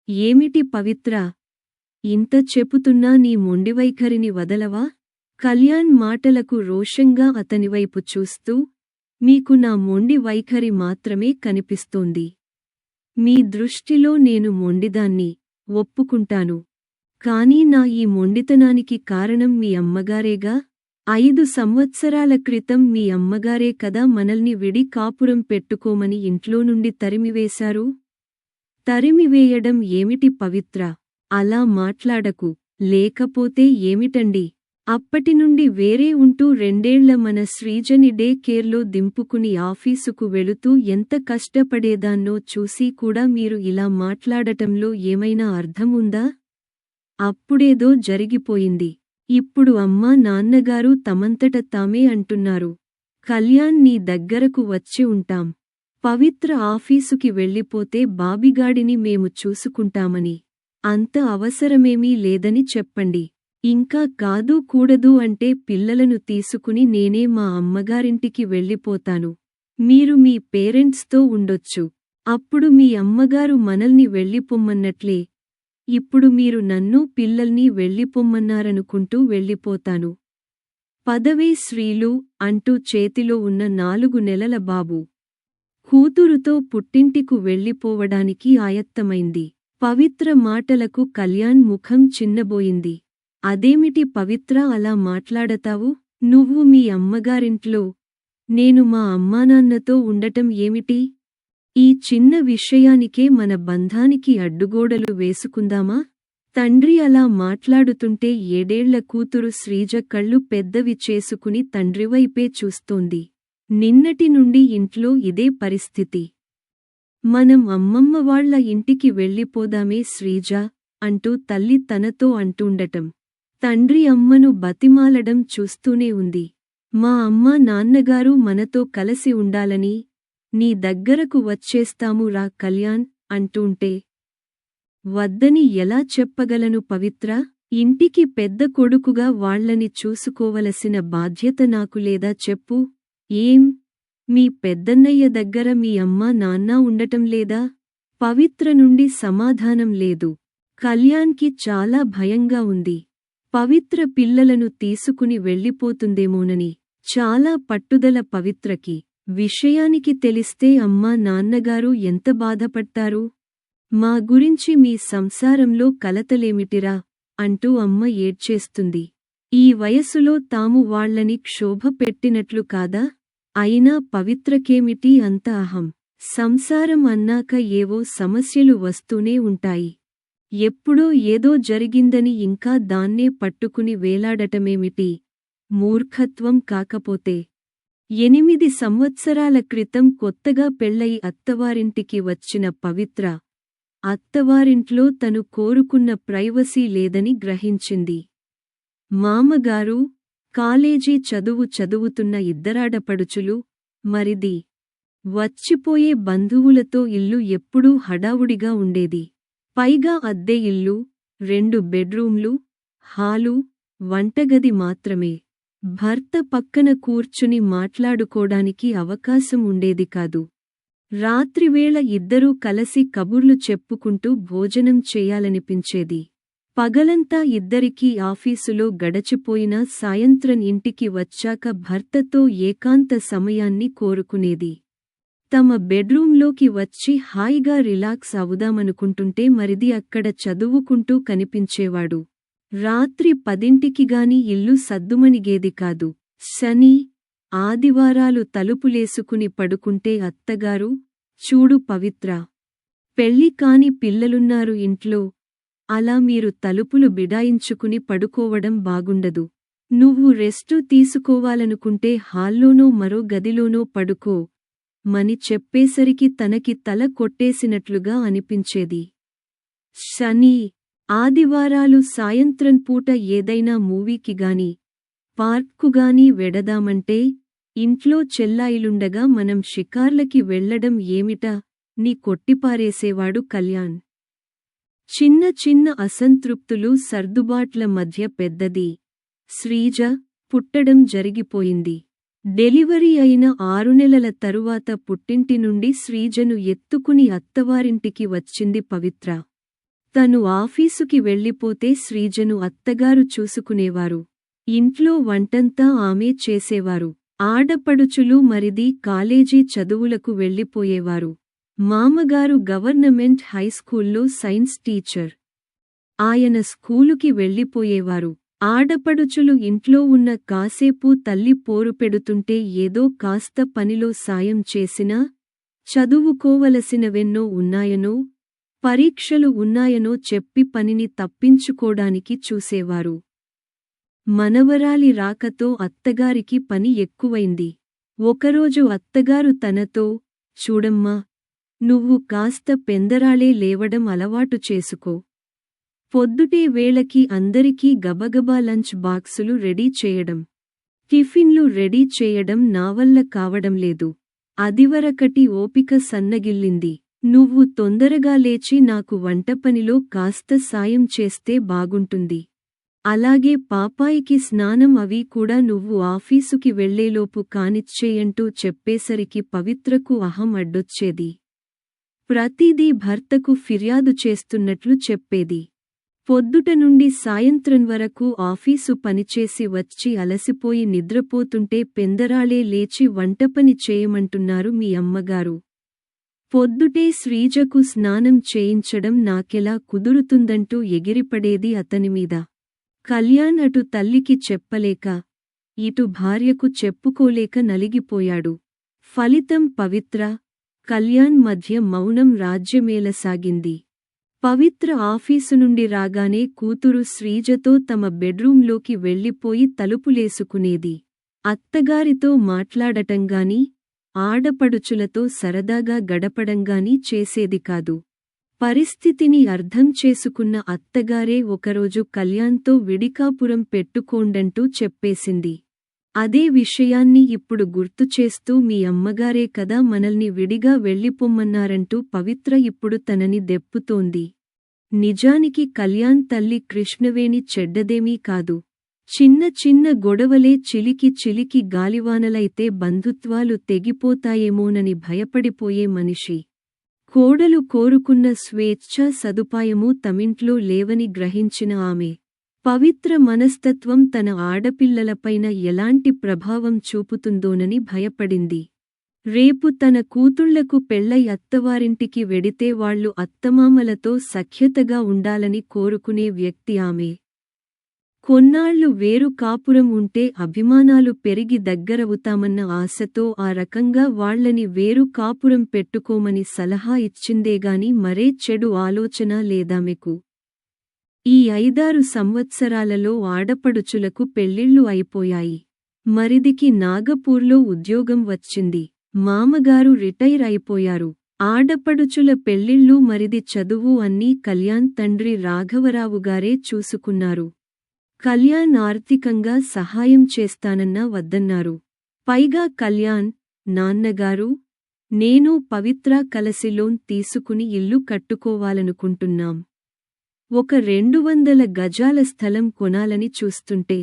ఏమిటి పవిత్ర, ఇంత చెపుతున్నా నీ మొండివైఖరిని వదలవా? కళ్యాణ్ మాటలకు రోషంగా అతనివైపు చూస్తూ, మీకు నా మొండి వైఖరి మాత్రమే కనిపిస్తోంది. మీ దృష్టిలో నేను మొండిదాన్ని, ఒప్పుకుంటాను. కానీ నా ఈ మొండితనానికి కారణం మీ అమ్మగారేగా? 5 సంవత్సరాల క్రితం మీ అమ్మగారే కదా మనల్ని విడి కాపురం పెట్టుకోమని ఇంట్లో నుండి తరిమివేశారు? తరిమివేయడం ఏమిటి పవిత్ర, అలా మాట్లాడకు. లేకపోతే ఏమిటండి? అప్పటినుండి వేరే ఉంటూ 2 ఏళ్ల మన శ్రీజని డే కేర్లో దింపుకుని ఆఫీసుకు వెళుతూ ఎంత కష్టపడేదాన్నో చూసి కూడా మీరు ఇలా మాట్లాడటంలో ఏమైనా అర్థం ఉందా? అప్పుడేదో జరిగిపోయింది. ఇప్పుడు అమ్మా నాన్నగారు తమంతట తామే అంటున్నారు, కళ్యాణ్ నీ దగ్గరకు వచ్చి ఉంటాం. పవిత్ర ఆఫీసుకి వెళ్ళిపోతే బాబిగాడిని మేము చూసుకుంటామని. అంత అవసరమేమీ లేదని చెప్పండి. ఇంకా కాదు కూడదు అంటే పిల్లలను తీసుకుని నేనే మా అమ్మగారింటికి వెళ్ళిపోతాను. మీరు మీ పేరెంట్స్తో ఉండొచ్చు. అప్పుడు మీ అమ్మగారు మనల్ని వెళ్ళిపొమ్మన్నట్లే. ఇప్పుడు మీరు నన్ను పిల్లల్ని వెళ్ళిపొమ్మన్నారనుకుంటూ వెళ్ళిపోతాను. పదవే శ్రీలు అంటూ చేతిలో ఉన్న 4 నెలల బాబు కూతురుతో పుట్టింటికు వెళ్ళిపోవడానికి ఆయత్తమైంది. పవిత్ర మాటలకు కళ్యాణ్ ముఖం చిన్నబోయింది. అదేమిటి పవిత్ర అలా మాట్లాడతావు? నువ్వు మీ అమ్మగారింట్లో, నేను మా అమ్మానాన్నతో ఉండటం ఏమిటి? ఈ చిన్న విషయానికే మన బంధానికి అడ్డుగోడలు వేసుకుందామా? తండ్రి అలా మాట్లాడుతుంటే 7 ఏళ్ల కూతురు శ్రీజ కళ్ళు పెద్దవి చేసుకుని తండ్రివైపే చూస్తోంది. నిన్నటి నుండి ఇంట్లో ఇదే పరిస్థితి. మనం అమ్మమ్మ వాళ్ళ ఇంటికి వెళ్ళిపోదామే శ్రీజ అంటూ తల్లి తనతో అంటుండటం, తండ్రి అమ్మను బతిమాలడం చూస్తూనే ఉంది. మా అమ్మ నాన్నగారు మనతో కలసి ఉండాలని, నీ దగ్గరకు వచ్చేస్తాము రా కళ్యాణ్ అంటూంటే వద్దని ఎలా చెప్పగలను పవిత్ర? ఇంటికి పెద్ద కొడుకుగా వాళ్లని చూసుకోవలసిన బాధ్యత నాకు లేదా చెప్పు? ఏం, మీ పెద్దన్నయ్య దగ్గర మీ అమ్మా నాన్న ఉండటం లేదా? పవిత్ర నుండి సమాధానం లేదు. కళ్యాణ్కి చాలా భయంగా ఉంది. పవిత్ర పిల్లలను తీసుకుని వెళ్ళిపోతుందేమోనని. చాలా పట్టుదల పవిత్రకి. విషయానికి తెలిస్తే అమ్మా నాన్నగారు ఎంత బాధపడతారు? మా గురించి మీ సంసారంలో కలతలేమిటిరా అంటూ అమ్మ ఏడ్చేస్తుంది. ఈ వయసులో తాము వాళ్లని క్షోభ పెట్టినట్లు కాదా? అయినా పవిత్రకేమిటి అంత అహం? సంసారం అన్నాక ఏవో సమస్యలు వస్తూనే ఉంటాయి. ఎప్పుడో ఏదో జరిగిందని ఇంకా దాన్నే పట్టుకుని వేలాడటమేమిటి? మూర్ఖత్వం కాకపోతే. 8 సంవత్సరాల క్రితం కొత్తగా పెళ్ళై అత్తవారింటికి వచ్చిన పవిత్ర, అత్తవారింట్లో తను కోరుకున్న ప్రైవసీ లేదని గ్రహించింది. మామగారు, కాలేజీ చదువు చదువుతున్న ఇద్దరాడపడుచులు, మరిది, వచ్చిపోయే బంధువులతో ఇల్లు ఎప్పుడూ హడావుడిగా ఉండేది. పైగా అద్దె ఇల్లు, 2 బెడ్రూమ్లు, హాలు, వంటగది మాత్రమే. భర్త పక్కన కూర్చుని మాట్లాడుకోడానికి అవకాశం ఉండేది కాదు. రాత్రివేళ ఇద్దరూ కలసి కబుర్లు చెప్పుకుంటూ భోజనం చేయాలనిపించేది. పగలంతా ఇద్దరికీ ఆఫీసులో గడచిపోయినా సాయంత్రం ఇంటికి వచ్చాక భర్తతో ఏకాంత సమయాన్ని కోరుకునేది. తమ బెడ్రూంలోకి వచ్చి హాయిగా రిలాక్స్ అవుదామనుకుంటుంటే మరిది అక్కడ చదువుకుంటూ కనిపించేవాడు. రాత్రి 10ంటికిగాని ఇల్లు సద్దుమణిగేది కాదు. శని, ఆదివారాలు తలుపులేసుకుని పడుకుంటే అత్తగారు, చూడు పవిత్ర, పెళ్లి కాని పిల్లలున్నారు ఇంట్లో, అలా మీరు తలుపులు బిడాయించుకుని పడుకోవడం బాగుండదు. నువ్వు రెస్టు తీసుకోవాలనుకుంటే హాల్లోనో మరో గదిలోనో పడుకో మని చెప్పేసరికి తనకి తల కొట్టేసినట్లుగా అనిపించేది. శని, ఆదివారాలు సాయంత్రం పూట ఏదైనా మూవీకిగాని, పార్క్కుగాని వెడదామంటే, ఇంట్లో చెల్లాయిలుండగా మనం షికార్లకి వెళ్లడం ఏమిటా ని కొట్టిపారేసేవాడు కళ్యాణ్. చిన్న చిన్న అసంతృప్తులు సర్దుబాట్ల మధ్య పెద్దది, శ్రీజ, పుట్టడం జరిగిపోయింది. డెలివరీ అయిన 6 నెలల తరువాత పుట్టింటి నుండి శ్రీజను ఎత్తుకుని అత్తవారింటికి వచ్చింది పవిత్ర. తను ఆఫీసుకి వెళ్ళిపోతే శ్రీజను అత్తగారు చూసుకునేవారు. ఇంట్లో వంటంతా ఆమె చేసేవారు. ఆడపడుచులు మరిది కాలేజీ చదువులకు వెళ్ళిపోయేవారు. మామగారు గవర్నమెంట్ హైస్కూల్లో సైన్స్ టీచర్. ఆయన స్కూలుకి వెళ్ళిపోయేవారు. ఆడపడుచులు ఇంట్లో ఉన్న కాసేపు తల్లి పోరు పెడుతుంటే ఏదో కాస్త పనిలో సాయం చేసినా, చదువుకోవలసినవెన్నో ఉన్నాయనో, పరీక్షలు ఉన్నాయనో చెప్పి పనిని తప్పించుకోడానికి చూసేవారు. మనవరాలి రాకతో అత్తగారికి పని ఎక్కువైంది. ఒకరోజు అత్తగారు తనతో, చూడమ్మా, నువ్వు కాస్త పెందరాళే లేవడం అలవాటు చేసుకో. పొద్దుటే వేళకి అందరికీ గబగబా లంచ్ బాక్సులు రెడీ చేయడం, టిఫిన్లు రెడీ చేయడం నావల్ల కావడం లేదు. అదివరకటి ఓపిక సన్నగిల్లింది. నువ్వు తొందరగా లేచి నాకు వంటపనిలో కాస్త సాయం చేస్తే బాగుంటుంది. అలాగే పాపాయికి స్నానం అవి కూడా నువ్వు ఆఫీసుకి వెళ్లేలోపు కానిచ్చేయంటూ చెప్పేసరికి పవిత్రకు అహం అడ్డొచ్చేది. ప్రతిదీ భర్తకు ఫిర్యాదు చేస్తున్నట్లు చెప్పేది. పొద్దుట నుండి సాయంత్రం వరకు ఆఫీసు పనిచేసి వచ్చి అలసిపోయి నిద్రపోతుంటే పెందరాళే లేచి వంటపని చేయమంటున్నారు మీ అమ్మగారు. పొద్దుటే శ్రీజకు స్నానం చేయించడం నాకెలా కుదురుతుందంటూ ఎగిరిపడేది అతనిమీద. కళ్యాణ్ అటు తల్లికి చెప్పలేక, ఇటు భార్యకు చెప్పుకోలేక నలిగిపోయాడు. ఫలితం పవిత్ర, కళ్యాణ్ మధ్య మౌనం రాజ్యమేలసాగింది. పవిత్ర ఆఫీసు నుండి రాగానే కూతురు శ్రీజతో తమ బెడ్రూంలోకి వెళ్ళిపోయి తలుపులేసుకునేది. అత్తగారితో మాట్లాడటంగాని, ఆడపడుచులతో సరదాగా గడపడంగాని చేసేది కాదు. పరిస్థితిని అర్థం చేసుకున్న అత్తగారే ఒకరోజు కళ్యాణ్తో విడికాపురం పెట్టుకోండంటూ చెప్పేసింది. అదే విషయాన్ని ఇప్పుడు గుర్తుచేస్తూ మీ అమ్మగారే కదా మనల్ని విడిగా వెళ్ళిపొమ్మన్నారంటూ పవిత్ర ఇప్పుడు తనని దెప్పుతోంది. నిజానికి కళ్యాణ్ తల్లి కృష్ణవేణి చెడ్డదేమీ కాదు. చిన్న చిన్న గొడవలే చిలికి చిలికి గాలివానలైతే బంధుత్వాలు తెగిపోతాయేమోనని భయపడిపోయే మనిషి. కోడలు కోరుకున్న స్వేచ్ఛా సదుపాయమూ తమింట్లో లేవని గ్రహించిన ఆమె, పవిత్ర మనస్తత్వం తన ఆడపిల్లలపైన ఎలాంటి ప్రభావం చూపుతుందోనని భయపడింది. రేపు తన కూతుళ్లకు పెళ్లై అత్తవారింటికి వెడితే వాళ్లు అత్తమామలతో సఖ్యతగా ఉండాలని కోరుకునే వ్యక్తి ఆమె. కొన్నాళ్లు వేరు కాపురం ఉంటే అభిమానాలు పెరిగి దగ్గరవుతామన్న ఆశతో ఆ రకంగా వాళ్లని వేరు కాపురం పెట్టుకోమని సలహా ఇచ్చిందేగాని మరే చెడు ఆలోచన లేదామెకు. ఈ 5-6 సంవత్సరాలలో ఆడపడుచులకు పెళ్లిళ్లు అయిపోయాయి. మరిదికి నాగపూర్లో ఉద్యోగం వచ్చింది. మామగారు రిటైర్ అయిపోయారు. ఆడపడుచుల పెళ్లిళ్లు మరిది చదువు అన్నీ కళ్యాణ్ తండ్రి రాఘవరావుగారే చూసుకున్నారు. కళ్యాణ్ ఆర్థికంగా సహాయం చేస్తానన్నా వద్దన్నారు. పైగా కళ్యాణ్, నాన్నగారు, నేను పవిత్ర కలిసి లోన్ తీసుకుని ఇల్లు కట్టుకోవాలనుకుంటున్నాం. ఒక 200 గజాల స్థలం కొనాలని చూస్తుంటే,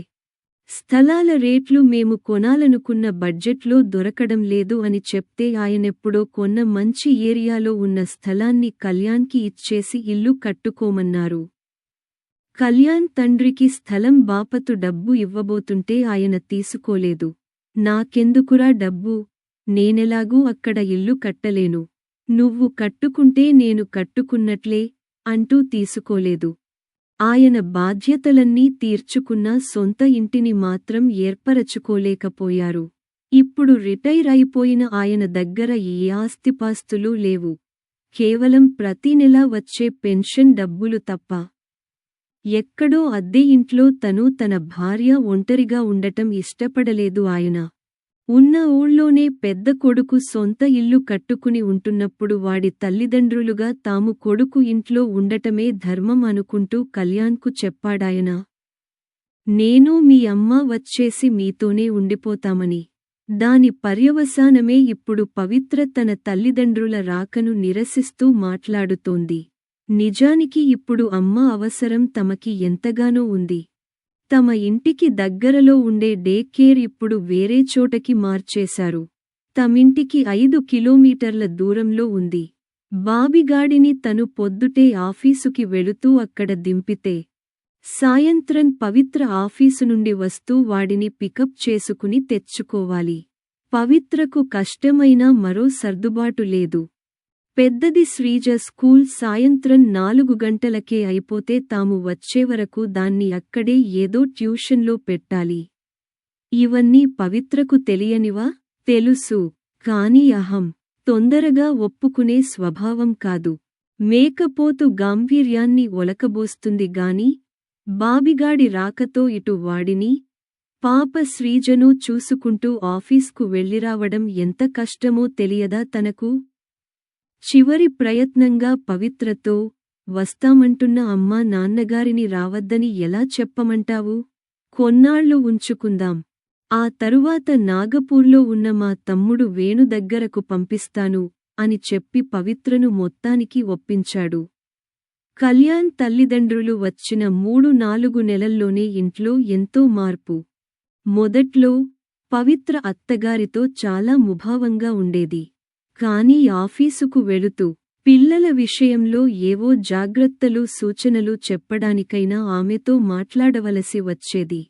స్థలాల రేట్లు మేము కొనాలనుకున్న బడ్జెట్లో దొరకడం లేదు అని చెప్తే ఆయనెప్పుడో కొన్న మంచి ఏరియాలో ఉన్న స్థలాన్ని కళ్యాణ్కి ఇచ్చేసి ఇల్లు కట్టుకోమన్నారు. కళ్యాణ్ తండ్రికి స్థలం బాపతు డబ్బు ఇవ్వబోతుంటే ఆయన తీసుకోలేదు. నాకెందుకురా డబ్బు, నేనెలాగూ అక్కడ ఇల్లు కట్టలేను, నువ్వు కట్టుకుంటే నేను కట్టుకున్నట్లే అంటూ తీసుకోలేదు. ఆయన బాధ్యతలన్నీ తీర్చుకున్నా సొంత ఇంటిని మాత్రం ఏర్పరచుకోలేకపోయారు. ఇప్పుడు రిటైర్ అయిపోయిన ఆయన దగ్గర ఏ ఆస్తిపాస్తులూ లేవు. కేవలం ప్రతి నెలా వచ్చే పెన్షన్ డబ్బులు తప్ప. ఎక్కడో అద్దె ఇంట్లో తను తన భార్య ఒంటరిగా ఉండటం ఇష్టపడలేదు ఆయన. ఉన్న ఊళ్ళోనే పెద్ద కొడుకు సొంత ఇల్లు కట్టుకుని ఉంటున్నప్పుడు వాడి తల్లిదండ్రులుగా తాము కొడుకు ఇంట్లో ఉండటమే ధర్మం అనుకుంటూ కళ్యాణ్కు చెప్పాడాయన. నేను మీ అమ్మ వచ్చేసి మీతోనే ఉండిపోతామని. దాని పర్యవసానమే ఇప్పుడు పవిత్ర తన తల్లిదండ్రుల రాకను నిరసిస్తూ మాట్లాడుతోంది. నిజానికి ఇప్పుడు అమ్మ అవసరం తమకి ఎంతగానో ఉంది. తమ ఇంటికి దగ్గరలో ఉండే డే కేర్ ఇప్పుడు వేరే చోటకి మార్చేశారు. తమింటికి 5 కిలోమీటర్ల దూరంలో ఉంది. బాబిగాడిని తను పొద్దుటే ఆఫీసుకి వెళుతూ అక్కడ దింపితే సాయంత్రం పవిత్ర ఆఫీసు నుండి వస్తూ వాడిని పికప్ చేసుకుని తెచ్చుకోవాలి. పవిత్రకు కష్టమైనా మరో సర్దుబాటు లేదు. పెద్దది శ్రీజ స్కూల్ సాయంత్రం 4 గంటలకే అయిపోతే తాము వచ్చేవరకు దాన్ని అక్కడే ఏదో ట్యూషన్లో పెట్టాలి. ఇవన్నీ పవిత్రకు తెలియనివా? తెలుసు. కాని అహం తొందరగా ఒప్పుకునే స్వభావం కాదు. మేకపోతు గాంభీర్యాన్ని ఒలకబోస్తుంది గాని బాబిగాడి రాకతో ఇటు వాడిని, పాప శ్రీజను చూసుకుంటూ ఆఫీస్కు వెళ్ళిరావడం ఎంత కష్టమో తెలియదా తనకు? చివరి ప్రయత్నంగా పవిత్రతో, వస్తామంటున్న అమ్మా నాన్నగారిని రావద్దని ఎలా చెప్పమంటావు? కొన్నాళ్ళు ఉంచుకుందాం. ఆ తరువాత నాగపూర్లో ఉన్న మా తమ్ముడు వేణు దగ్గరకు పంపిస్తాను అని చెప్పి పవిత్రను మొత్తానికి ఒప్పించాడు. కళ్యాణ్ తల్లిదండ్రులు వచ్చిన 3-4 నెలల్లోనే ఇంట్లో ఎంతో మార్పు. మొదట్లో పవిత్ర అత్తగారితో చాలా ముభావంగా ఉండేది. కాని ఆఫీసుకు వెళుతూ పిల్లల విషయంలో ఏవో జాగ్రత్తలు సూచనలు చెప్పడానికైనా ఆమెతో మాట్లాడవలసి వచ్చేది.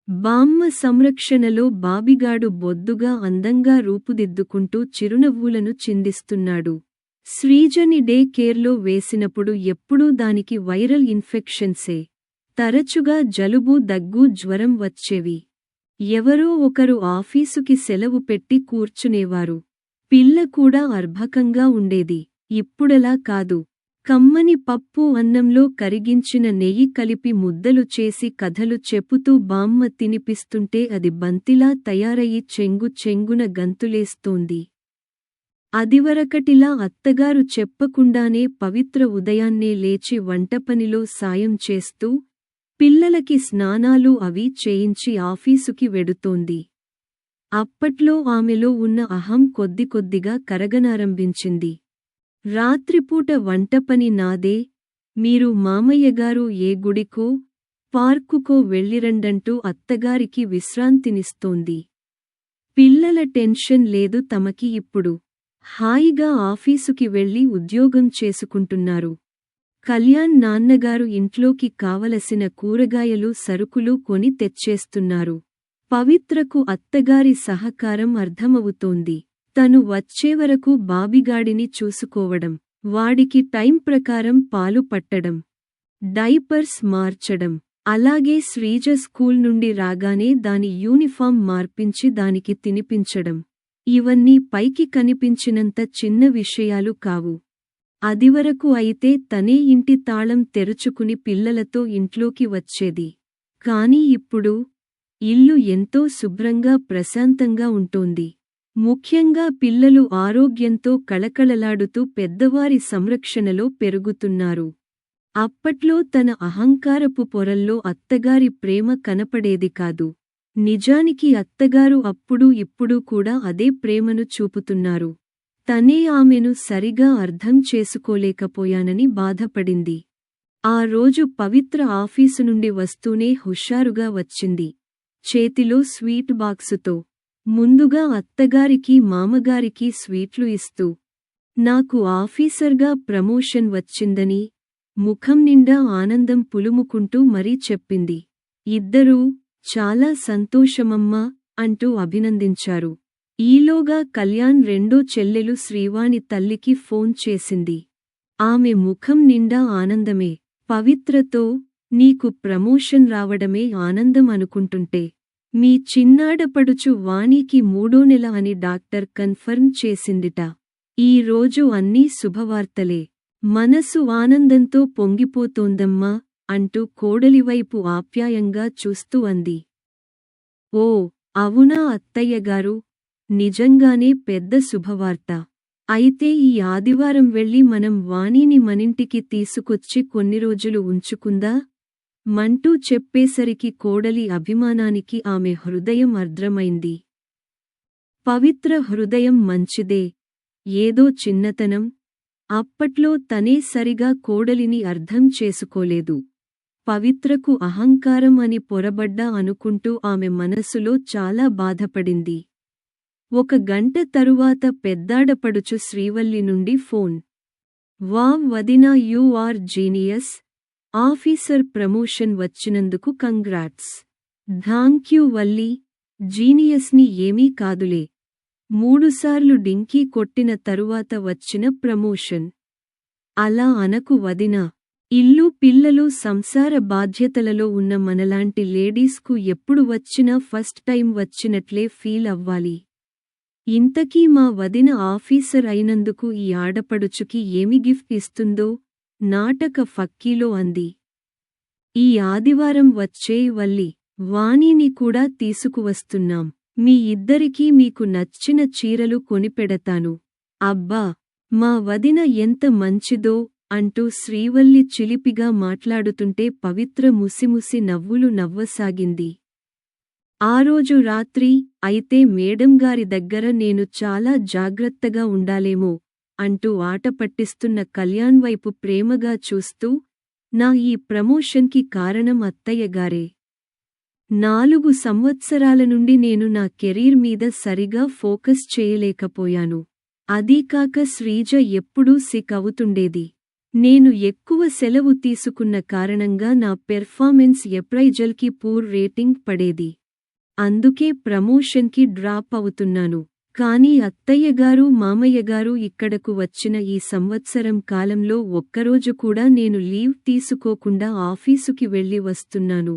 బామ్మ సంరక్షణలో బాబిగాడు బొద్దుగా అందంగా రూపుదిద్దుకుంటూ చిరునవ్వులను చిందిస్తున్నాడు. శ్రీజని డే కేర్లో వేసినప్పుడు ఎప్పుడూ దానికి వైరల్ ఇన్ఫెక్షన్సే. తరచుగా జలుబు దగ్గు జ్వరం వచ్చేవి. ఎవరో ఒకరు ఆఫీసుకి సెలవు పెట్టి కూర్చునేవారు. పిల్ల కూడా అర్భకంగా ఉండేది. ఇప్పుడలా కాదు. కమ్మని పప్పు అన్నంలో కరిగించిన నెయ్యి కలిపి ముద్దలు చేసి కథలు చెప్పుతూ బామ్మ తినిపిస్తుంటే అది బంతిలా తయారయి చెంగు చెంగున గంతులేస్తోంది. అదివరకటిలా అత్తగారు చెప్పకుండానే పవిత్ర ఉదయాన్నే లేచి వంటపనిలో సాయం చేస్తూ, పిల్లలకి స్నానాలు అవి చేయించి ఆఫీసుకి వెడుతోంది. అప్పట్లో ఆమెలో ఉన్న అహం కొద్దికొద్దిగా కరగనారంభించింది. రాత్రిపూట వంటపని నాదే, మీరు మామయ్యగారు ఏ గుడికో, పార్కుకో వెళ్ళిరండంటూ అత్తగారికి విశ్రాంతినిస్తోంది. పిల్లల టెన్షన్ లేదు తమకి ఇప్పుడు. హాయిగా ఆఫీసుకి వెళ్ళి ఉద్యోగం చేసుకుంటున్నారు. కళ్యాణ్ నాన్నగారు ఇంట్లోకి కావలసిన కూరగాయలు సరుకులు కొని తెచ్చేస్తున్నారు. పవిత్రకు అత్తగారి సహకారం అర్థమవుతోంది. తను వచ్చేవరకు బాబిగాడిని చూసుకోవడం, వాడికి టైం ప్రకారం పాలు పట్టడం, డైపర్స్ మార్చడం, అలాగే శ్రీజ స్కూల్ నుండి రాగానే దాని యూనిఫామ్ మార్పించి దానికి తినిపించడం. ఇవన్నీ పైకి కనిపించినంత చిన్న విషయాలు కావు. అదివరకు అయితే తనే ఇంటి తాళం తెరుచుకుని పిల్లలతో ఇంట్లోకి వచ్చేది. కాని ఇప్పుడు ఇల్లు ఎంతో శుభ్రంగా ప్రశాంతంగా ఉంటోంది. ముఖ్యంగా పిల్లలు ఆరోగ్యంతో కళకళలాడుతూ పెద్దవారి సంరక్షణలో పెరుగుతున్నారు. అప్పట్లో తన అహంకారపు పొరల్లో అత్తగారి ప్రేమ కనపడేది కాదు. నిజానికి అత్తగారు అప్పుడు ఇప్పుడు కూడా అదే ప్రేమను చూపుతున్నారు. తనే ఆమెను సరిగా అర్థం చేసుకోలేకపోయానని బాధపడింది. ఆ రోజు పవిత్ర ఆఫీసు నుండి వస్తూనే హుషారుగా వచ్చింది. చేతిలో స్వీట్ బాక్సుతో. ముందుగా అత్తగారికి మామగారికి స్వీట్లు ఇస్తూ, నాకు ఆఫీసర్గా ప్రమోషన్ వచ్చిందని, ముఖం నిండా ఆనందం పులుముకుంటూ మరీ చెప్పింది. ఇద్దరూ, చాలా సంతోషమమ్మా అంటూ అభినందించారు. ఈలోగా కళ్యాణ్ రెండో చెల్లెలు శ్రీవాణి తల్లికి ఫోన్ చేసింది. ఆమె ముఖం నిండా ఆనందమే. పవిత్రతో, నీకు ప్రమోషన్ రావడమే ఆనందం అనుకుంటుంటే, మీ చిన్నాడపడుచు వాణికి 3వ నెల అని డాక్టర్ కన్ఫర్మ్ చేసిందిట. ఈ రోజు అన్నీ శుభవార్తలే. మనసు ఆనందంతో పొంగిపోతోందమ్మా అంటూ కోడలివైపు ఆప్యాయంగా చూస్తూ అంది. ఓ, అవునా అత్తయ్యగారు, నిజంగానే పెద్ద శుభవార్త. అయితే ఈ ఆదివారం వెళ్ళి మనం వాణిని మనింటికి తీసుకొచ్చి కొన్ని రోజులు ఉంచుకుందా? మంటూ చెప్పేసరికి కోడలి అభిమానానికి ఆమె హృదయం అర్ద్రమైంది. పవిత్ర హృదయం మంచిదే, ఏదో చిన్నతనం. అప్పట్లో తనే సరిగా కోడలిని అర్థం చేసుకోలేదు. పవిత్రకు అహంకారం అని పొరబడ్డా అనుకుంటూ ఆమె మనసులో చాలా బాధపడింది. 1 గంట తరువాత పెద్దాడపడుచు శ్రీవల్లి నుండి ఫోన్ వావ్ వదినా, you are genius. Officer promotion వచ్చినందుకు కంగ్రాట్స్. థాంక్యూ వల్లి. జీనియస్ని ఏమీ కాదులే. 3 సార్లు డింకీ కొట్టిన తరువాత వచ్చిన ప్రమోషన్. అలా అనకు వదినా. ఇల్లు పిల్లలు సంసార బాధ్యతలలో ఉన్న మనలాంటి లేడీస్కు ఎప్పుడు వచ్చినా ఫస్ట్ టైం వచ్చినట్లే ఫీల్ అవ్వాలి. ఇంతకీ మా వదిన ఆఫీసర్ అయినందుకు ఈ ఆడపడుచుకి ఏమి గిఫ్ట్ ఇస్తుందో నాటక ఫక్కీలో అంది. ఈ ఆదివారం వచ్చేయ్ వల్లి. వాణిని కూడా తీసుకువస్తున్నాం. మీ ఇద్దరికీ మీకు నచ్చిన చీరలు కొనిపెడతాను. అబ్బా, మా వదిన ఎంత మంచిదో అంటూ శ్రీవల్లి చిలిపిగా మాట్లాడుతుంటే పవిత్ర ముసిముసి నవ్వులు నవ్వసాగింది. ఆ రోజు రాత్రి అయితే మేడంగారి దగ్గర నేను చాలా జాగ్రత్తగా ఉండాలేమో అంటూ ఆట పట్టిస్తున్న కళ్యాణ్ వైపు ప్రేమగా చూస్తూ, నా ఈ ప్రమోషన్కి కారణం అత్తయ్యగారే. 4 సంవత్సరాల నుండి నేను నా కెరీర్ మీద సరిగా ఫోకస్ చేయలేకపోయాను. అదీకాక శ్రీజ ఎప్పుడూ సిక్ అవుతుండేది. నేను ఎక్కువ సెలవు తీసుకున్న కారణంగా నా పెర్ఫార్మెన్స్ ఎప్రైజల్కి పూర్ రేటింగ్ పడేది. అందుకే ప్రమోషన్కి డ్రాప్ అవుతున్నాను. కానీ అత్తయ్యగారు మామయ్యగారు ఇక్కడకు వచ్చిన ఈ సంవత్సరం కాలంలో ఒక్కరోజు కూడా నేను లీవ్ తీసుకోకుండా ఆఫీసుకి వెళ్ళి వస్తున్నాను.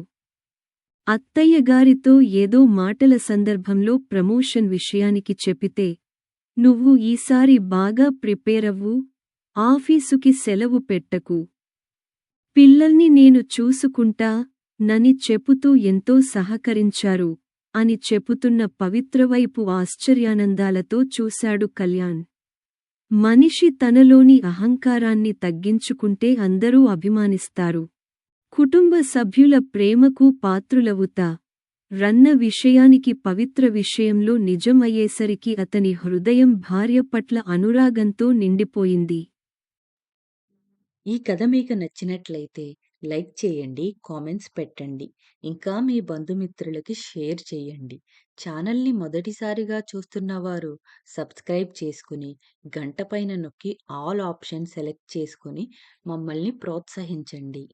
అత్తయ్యగారితో ఏదో మాటల సందర్భంలో ప్రమోషన్ విషయానికి చెప్పితే, నువ్వు ఈసారి బాగా ప్రిపేరవ్వు, ఆఫీసుకి సెలవు పెట్టకు. పిల్లల్ని నేను చూసుకుంటా నని చెపుతూ ఎంతో సహకరించారు అని చెపుతున్న పవిత్రవైపు ఆశ్చర్యానందాలతో చూశాడు కళ్యాణ్. మనిషి తనలోని అహంకారాన్ని తగ్గించుకుంటే అందరూ అభిమానిస్తారు. కుటుంబ సభ్యుల ప్రేమకు పాత్రులవుతా రన్న విషయానికి పవిత్ర విషయంలో నిజం అయ్యేసరికి అతని హృదయం భార్య పట్ల అనురాగంతో నిండిపోయింది. ఈ కథ మీకు నచ్చినట్లయితే లైక్ చేయండి, కామెంట్స్ పెట్టండి. ఇంకా మీ బంధుమిత్రులకి షేర్ చేయండి. ఛానల్ని మొదటిసారిగా చూస్తున్నవారు సబ్స్క్రైబ్ చేసుకుని గంట పైన నొక్కి ఆల్ ఆప్షన్ సెలెక్ట్ చేసుకుని మమ్మల్ని ప్రోత్సహించండి.